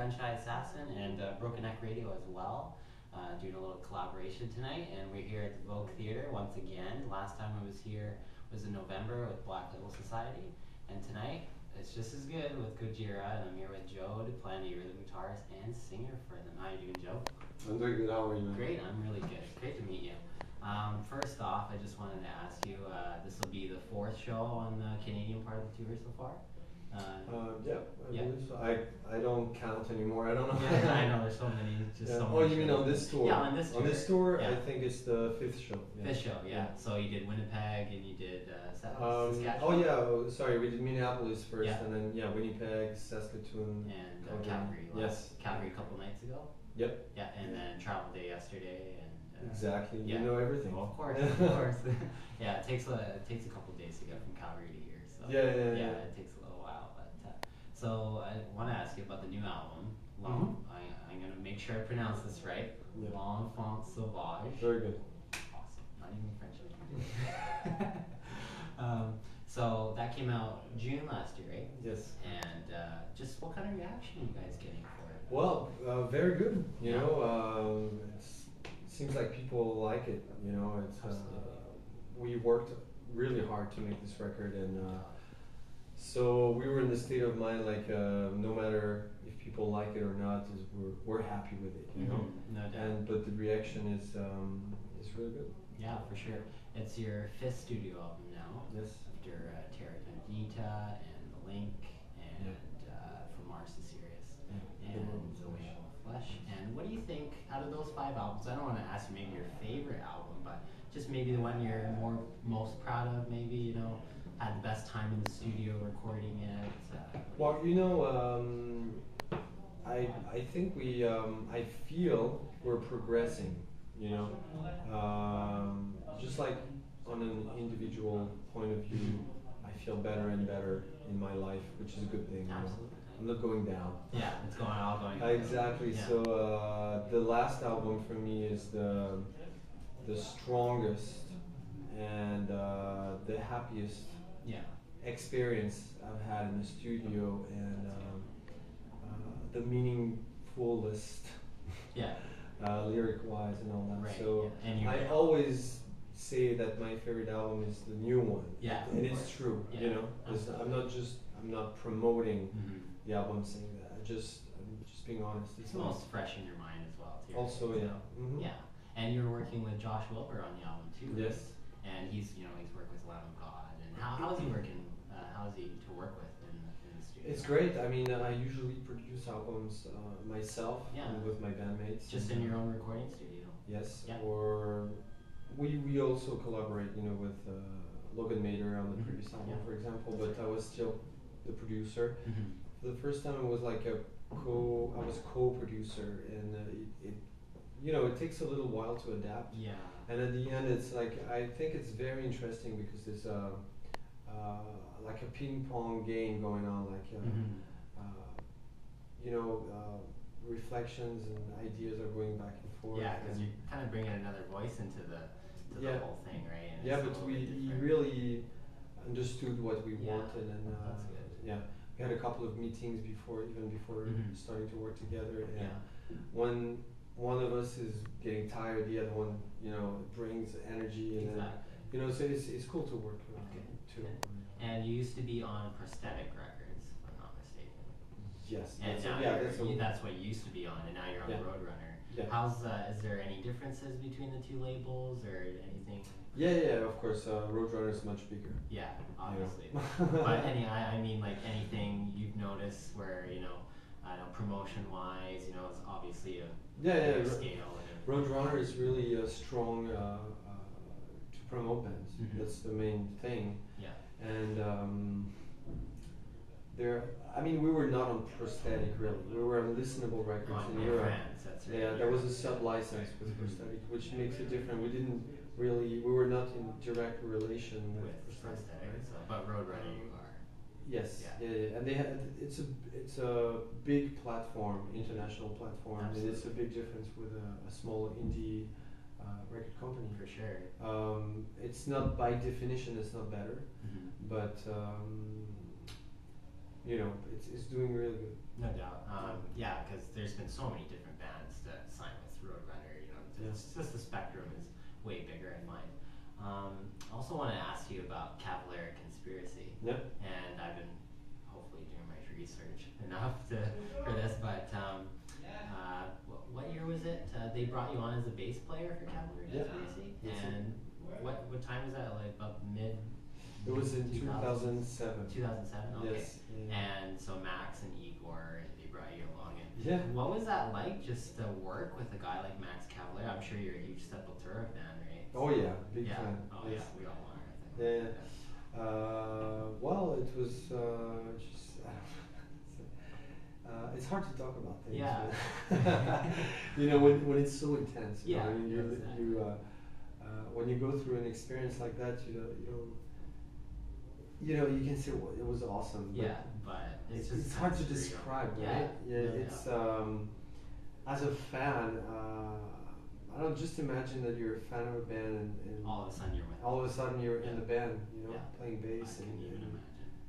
Gunshyassassin and Brokenneckradio as well, doing a little collaboration tonight. And we're here at the Vogue Theatre once again. Last time I was here was in November with Black Label Society, and tonight it's just as good with Gojira, and I'm here with Joe Duplantier, rhythm guitarist and singer for them. How you doing, Joe? I'm doing good. How are you, man? Great, I'm really good. Great to meet you. First off, I just wanted to ask you, this will be the fourth show on the Canadian part of the tour so far? Yeah, I believe so. I don't count anymore. I don't know. Yeah, I know, there's so many. Oh, you mean on this tour? Yeah, on this tour. On this tour, yeah. I think it's the fifth show. Yeah. Fifth show, yeah. So you did Winnipeg and you did Saskatchewan? Oh yeah, sorry, we did Minneapolis first, yeah. and then Winnipeg, Saskatoon, and Calgary. Yes. Calgary a couple nights ago? Yep. Yeah, and then travel day yesterday. And exactly, yeah. You know everything. Well, of course, of course. Yeah, it takes a couple days to get from Calgary to here. So yeah, it takes a little while. But so I want to ask you about the new album. I'm gonna make sure I pronounce this right. Yeah. L'Enfant Sauvage. Very good. Awesome. Not even French. So that came out June last year, right? Yes. And just what kind of reaction are you guys getting for it? Well, very good. You know, it seems like people like it. You know, it's we worked really hard to make this record, and so we were in the state of mind like no matter if people like it or not, we're happy with it. You know, no doubt. But the reaction is really good. Yeah, for sure. It's your fifth studio album now. Yes. After Terra Candida and The Link and From Mars to Sirius and The Way of Flesh. And what do you think out of those 5 albums? I don't want to ask you maybe your favorite album, but just maybe the one you're most proud of. Maybe had the best time in the studio recording it. Well, I think I feel we're progressing. You know, just like on an individual point of view, I feel better and better in my life, which is a good thing. Absolutely. I'm not going down. Yeah, it's all going down. Exactly. Yeah. So the last album for me is the strongest and the happiest experience I've had in the studio, and the meaningfulest. Yeah. Lyric-wise and all that. Right. So I always say that my favorite album is the new one. Yeah. And it's true. Yeah. You know, I'm not promoting the album saying that. I'm just being honest. It's most fresh in your mind as well too. Also, yeah. Yeah. And you're working with Josh Wilbur on the album too. Yes. And he's worked with Lamb of God. And how is he working? How is he to work with in the studio? It's great. I mean, I usually produce albums myself and with my bandmates. Just in your own recording studio? Yes. Yeah. Or we also collaborate, with Logan Mader on the previous album, for example. But I was still the producer. For the first time, it was like I was co-producer, and it takes a little while to adapt. Yeah. And at the end, it's like I think it's very interesting because there's like a ping pong game going on, like reflections and ideas are going back and forth. Yeah, because you're kind of bringing another voice into the whole thing, right? And yeah, but we really understood what we wanted, and that's good. Yeah, we had a couple of meetings before starting to work together, and when one of us is getting tired, the other one, brings energy, and so it's cool to work too. And you used to be on Prosthetic Records, if I'm not mistaken. Yes. And that's what you used to be on, and now you're on Roadrunner. Yeah. Is there any differences between the two labels or anything? Yeah, of course. Roadrunner is much bigger. Yeah, obviously. But I mean, like anything you've noticed where, I don't know, promotion-wise, it's obviously a bigger scale. Roadrunner is really strong to promote bands. That's the main thing. Yeah. And we were not on Prosthetic really. We were on Listenable Records in Europe. France, that's right. Yeah, there was a sub-license with Prosthetic, which makes it different. We were not in direct relation with Prosthetic. Right? But Roadrunner you are. Yes. Yeah. And they had it's a big platform, international platform. Absolutely. And it's a big difference with a small indie record company. For sure. It's not by definition it's not better, but you know, it's doing really good. No doubt. Yeah, because there's been so many different bands that sign with Roadrunner. You know, it's just the spectrum is way bigger in mind. I also want to ask you about Cavalier Conspiracy. Yep. And I've been hopefully doing my research enough for this, but what year was it? They brought you on as a bass player for Cavalier Conspiracy, and what time was that? Like about mid. It was in 2007. 2007. Okay. Yes. Yeah. And so Max and Igor, they brought you along. And yeah. What was that like, just to work with a guy like Max Cavalier? I'm sure you're a huge Sepultura fan, right? Oh yeah, big fan. Oh yes. yeah, we all are. I think. Yeah. Well, it was just. It's hard to talk about things. Yeah. You know, when it's so intense. You Yeah. know, I mean, Exactly. when you go through an experience like that, you know, you can say, well, it was awesome. But but it's it's hard to describe, right? It's as a fan, I don't just imagine that you're a fan of a band and all of a sudden you're with. All of a sudden you're in the band, you know, playing bass I can even imagine.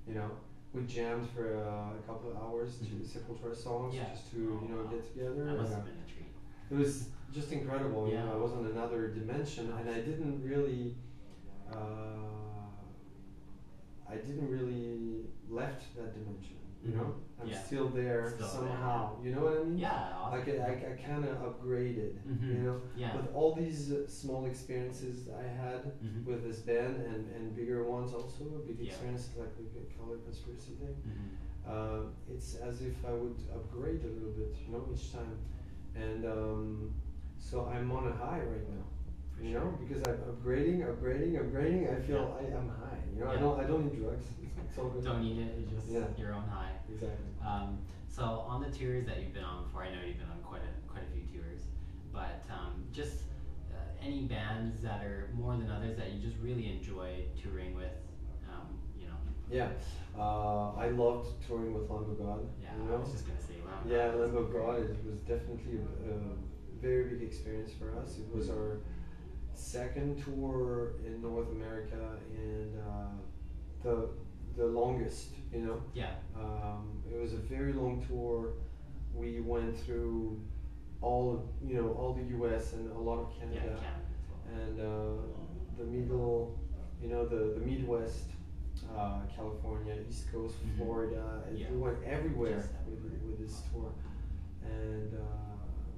you know, we jammed for a couple of hours to Sepultura songs just to get together. That must have been a treat. It was just incredible. You know, I was on another dimension, and I didn't really left that dimension. You know, I'm still there somehow. You know what I mean? Yeah. Awesome. Like I kind of upgraded. You know, with all these small experiences I had with this band and bigger ones also, big experiences like the Color Conspiracy thing. It's as if I would upgrade a little bit, you know, each time, and so I'm on a high right now. You know, because I'm upgrading. I feel I'm high. You know, I don't need drugs. It's all good. Don't need it. It's just your own high. Exactly. So on the tours that you've been on before, I know you've been on quite a few tours, but just any bands that are more than others that you just really enjoy touring with, you know. Yeah, I loved touring with Lamb of God. Yeah, you know? I was just gonna say Lamb. Yeah, Lamb of God was definitely a very big experience for us. It was our second tour in North America and the longest, you know. Yeah. It was a very long tour. We went through all the U.S. and a lot of Canada. Yeah, Canada as well. And the middle, you know, the Midwest, California, East Coast, Florida. We went everywhere with this tour, and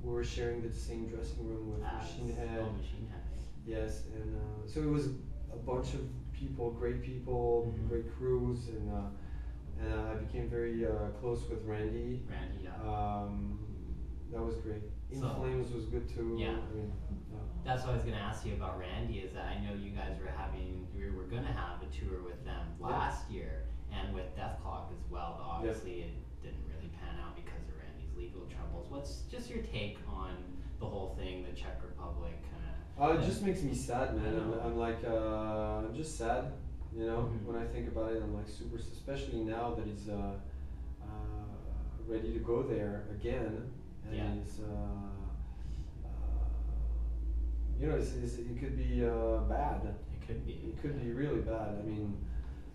we were sharing the same dressing room with Machine Head. Oh, Machine Head. Yes, and so it was a bunch of people, great crews, and I became very close with Randy. Randy, yeah. That was great. In Flames was good too. Yeah. I mean, that's what I was going to ask you about Randy. Is that I know you guys were going to have a tour with them last year, and with Death Clock as well. But obviously, it didn't really pan out because of Randy's legal troubles. What's just your take on the whole thing, the Czech Republic kind of? It just makes me sad, man. I'm just sad. You know, when I think about it, I'm like super, especially now that he's ready to go there again, and he's, you know, it could be bad. It could be. It could be really bad. I mean,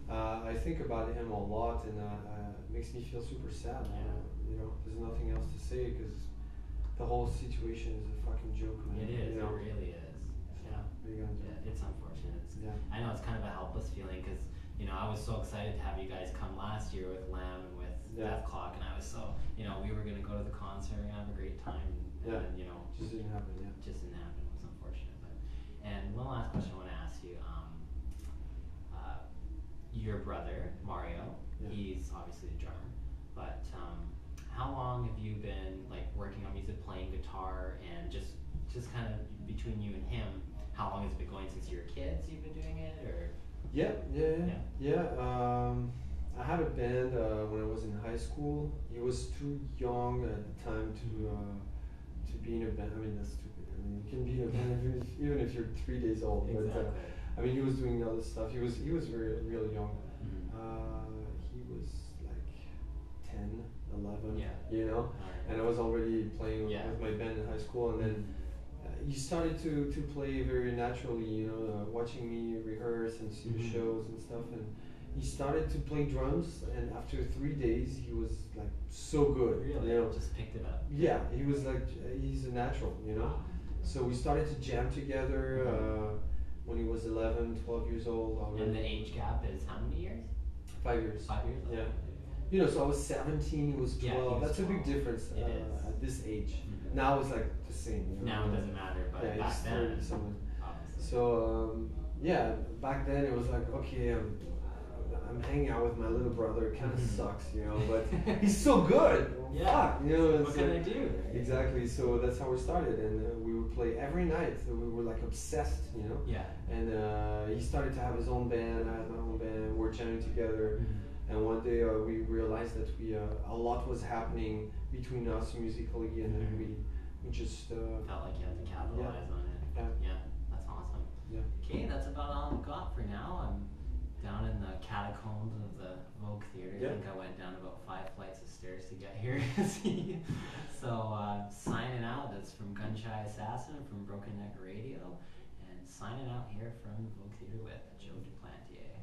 I think about him a lot, and it makes me feel super sad. You know, there's nothing else to say because the whole situation is a fucking joke, man. It is. You know? It really is. It's unfortunate. I know it's kind of a helpless feeling because, you know, I was so excited to have you guys come last year with Lamb and with Death Clock, and I was so, you know, we were going to go to the concert and have a great time, and you know, just didn't happen. Just didn't happen. It was unfortunate. And one last question I want to ask you. Your brother Mario, he's obviously the drummer, but how long have you been like working on music, playing guitar, and just kind of between you and him? How long has it been going since you were kids? You've been doing it, or? I had a band when I was in high school. He was too young at the time to be in a band. I mean, that's stupid. I mean, you can be in a band even if you're 3 days old. Exactly. But I mean, he was doing other stuff. He was really young. He was like 10, 11. You know, and I was already playing with my band in high school, and then. He started to play very naturally, you know, watching me rehearse and see the shows and stuff, and he started to play drums, and after 3 days, he was like so good. Really? You know? Just picked it up. Yeah, he was like he's a natural, you know. So we started to jam together when he was 11, 12 years old already. And the age gap is how many years? 5 years. 5 years? Yeah. You know, so I was 17, he was 12. Yeah, he was That's 12. a big difference at this age. Now it's like the same. You know? Now it doesn't matter, but yeah, back then, something. obviously. So yeah, back then it was like, okay, I'm hanging out with my little brother. It kind of sucks, you know, but he's so good. Yeah. Fuck, you know. What can I do? Right? Exactly. So that's how we started, and we would play every night. So we were like obsessed, you know. Yeah. And he started to have his own band. I had my own band. We're jamming together. And one day we realized that a lot was happening between us musically, and then we just felt like you had to capitalize on it. Yeah, that's awesome. Yeah. Okay, that's about all I've got for now. I'm down in the catacombs of the Vogue Theatre. I think I went down about 5 flights of stairs to get here to see you. So signing out. That's from Gunshyassassin from Brokenneckradio, and signing out here from Vogue Theatre with Joe Duplantier.